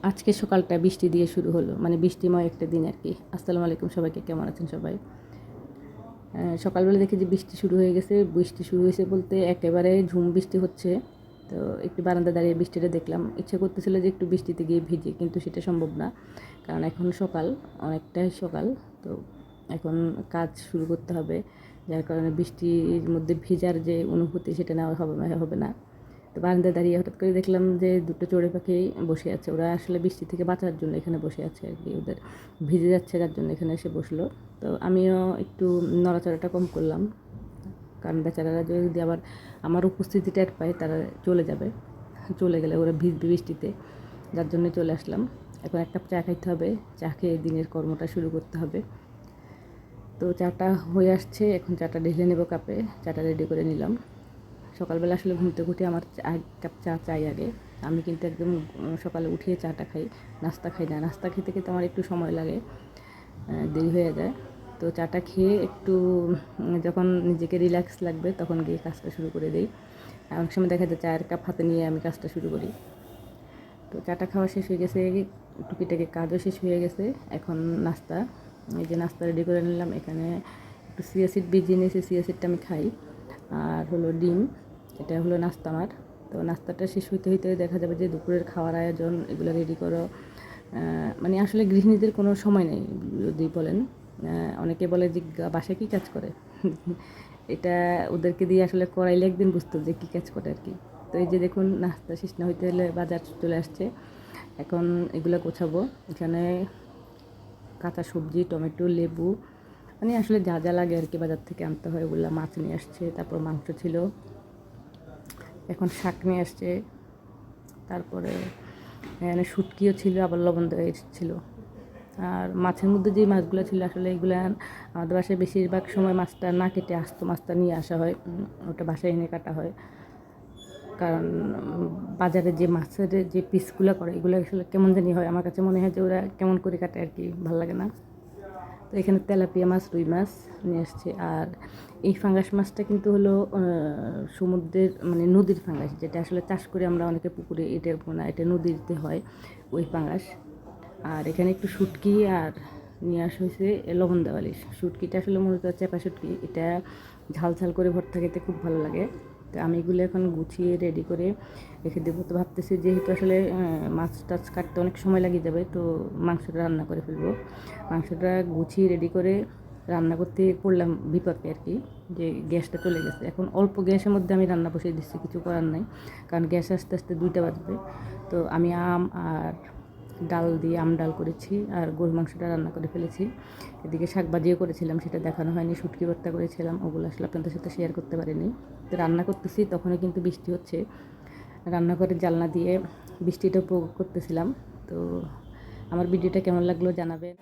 আজকে সকালটা বৃষ্টি দিয়ে শুরু হলো, মানে বৃষ্টিময় একটা দিন আর কি। আসসালামু আলাইকুম সবাইকে, কেমন আছেন সবাই? সকালবেলা দেখি যে বৃষ্টি শুরু হয়ে গেছে। বৃষ্টি শুরু হয়েছে বলতে একেবারে ঝুম বৃষ্টি হচ্ছে। তো একটু বারান্দা দাঁড়িয়ে বৃষ্টিটা দেখলাম। ইচ্ছে করতেছিল যে একটু বৃষ্টিতে গিয়ে ভিজি, কিন্তু সেটা সম্ভব না, কারণ এখন সকাল, অনেকটাই সকাল। তো এখন কাজ শুরু করতে হবে, যার কারণে বৃষ্টির মধ্যে ভিজার যে অনুভূতি সেটা নেওয়া হবে না। তো বারান্দায় দাঁড়িয়ে হঠাৎ করে দেখলাম যে দুটো চড়ুই পাখি বসে আছে। ওরা আসলে বৃষ্টি থেকে বাঁচার জন্য এখানে বসে আছে আর কি, ওদের ভিজে যাচ্ছে যার জন্য এখানে এসে বসলো। তো আমিও একটু নড়াচড়াটা কম করলাম, কারণ বেচারারা যদি আবার আমার উপস্থিতি টের পায় তারা চলে যাবে, চলে গেলে ওরা ভিজবে বৃষ্টিতে, যার জন্য চলে আসলাম। এখন একটা চা খাইতে হবে, চা খেয়ে দিনের কর্মটা শুরু করতে হবে। তো চাটা হয়ে আসছে, এখন চাটা ঢেলে নেব কাপে। চাটা রেডি করে নিলাম। সকালবেলা আসলে ঘুম থেকে উঠে আমার এক কাপ চা চাই আগে। আমি কিন্তু একদম সকালে উঠিয়ে চাটা খাই, নাস্তা খাই না। নাস্তা খেতে খেতে আমার একটু সময় লাগে, দেরি হয়ে যায়। তো চাটা খেয়ে একটু যখন নিজেকে রিল্যাক্স লাগবে তখন গিয়ে কাজটা শুরু করে দিই। অনেক সময় দেখা যায় চায়ের কাপ হাতে নিয়ে আমি কাজটা শুরু করি। তো চাটা খাওয়া শেষ হয়ে গেছে, টুকিটাকি কাজও শেষ হয়ে গেছে। এখন নাস্তা, এই যে নাস্তা রেডি করে নিলাম। এখানে একটু চিয়া সিড ভিজিয়ে নিয়েছি, চিয়া সিডটা আমি খাই। আর হলো ডিম, এটা হলো নাস্তা আমার। তো নাস্তাটা শেষ হইতে হইতে দেখা যাবে যে দুপুরের খাওয়ার আয়োজন, এগুলো রেডি করো। মানে আসলে গৃহিণীদের কোনো সময় নেই যদি বলেন। অনেকে বলে যে বাসায় কী কাজ করে এটা ওদেরকে দিয়ে আসলে করাইলে একদিন বুঝতো যে কী কাজ করে আর কি। তো এই যে দেখুন, নাস্তা শেষ না হইতে হলে বাজার চলে আসছে। এখন এগুলো গোছাবো। এখানে কাঁচা সবজি, টমেটো, লেবু, মানে আসলে যা যা লাগে আর কি বাজার থেকে আনতে হয় ওগুলো। মাছ নিয়ে আসছে, তারপর মাংস ছিল, এখন শাক নিয়ে আসছে, তারপরে এখানে শুটকিও ছিল, আবার লবণ দেওয়া ছিল। আর মাছের মধ্যে যে মাছগুলো ছিল আসলে এগুলো আমাদের বাসায় বেশিরভাগ সময় মাছটা না কেটে আস্ত মাছটা নিয়ে আসা হয়, ওটা বাসায় এনে কাটা হয়। কারণ বাজারে যে মাছের যে পিসগুলো করে এগুলো আসলে কেমন জানি হয়, আমার কাছে মনে হয় যে ওরা কেমন করে কাটে আর কি, ভালো লাগে না। তো এখানে তেলাপিয়া মাছ, রুই মাছ নিয়ে আসছে। আর এই ফাঙ্গাস মাছটা কিন্তু হলো সমুদ্রের, মানে নদীর ফাঙ্গাস, যেটা আসলে চাষ করে আমরা অনেকে পুকুরে, এটা না, এটা নদীতে হয় ওই ফাঙ্গাস। আর এখানে একটু শুটকি আর নিয়ে আসা হয়েছে লবণ দেওয়া ইলিশ। শুটকিটা আসলে মূলত চেপা শুটকি, এটা ঝাল ঝাল করে ভর্তা খেতে খুব ভালো লাগে। তো আমি এগুলো এখন গুছিয়ে রেডি করে রেখে দেবো। তো ভাবতেছি যেহেতু আসলে মাছ টাছ কাটতে অনেক সময় লাগিয়ে যাবে, তো মাংসটা রান্না করে ফেলবো। মাংসটা গুছিয়ে রেডি করে রান্না করতে পড়লাম বিপাকে আর কি, যে গ্যাসটা চলে গেছে। এখন অল্প গ্যাসের মধ্যে আমি রান্না বসিয়ে দিচ্ছি, কিছু করার নাই, কারণ গ্যাস আস্তে আস্তে 2টা বাজবে। তো আমি আম আর ডাল দিয়ে আম ডাল করেছি, আর গরুর মাংসটা রান্না করে ফেলেছি। এদিকে শাক ভাজিও করেছিলাম, সেটা দেখানো হয়নি। শুটকি ভর্তা করেছিলাম, ওগুলো আসলে আপনাদের সাথে শেয়ার করতে পারিনি। তো রান্না করতেছি, তখনই কিন্তু বৃষ্টি হচ্ছে। রান্নাঘরের জানলা দিয়ে বৃষ্টিটা উপভোগ করতেছিলাম। তো আমার ভিডিওটা কেমন লাগলো জানাবেন।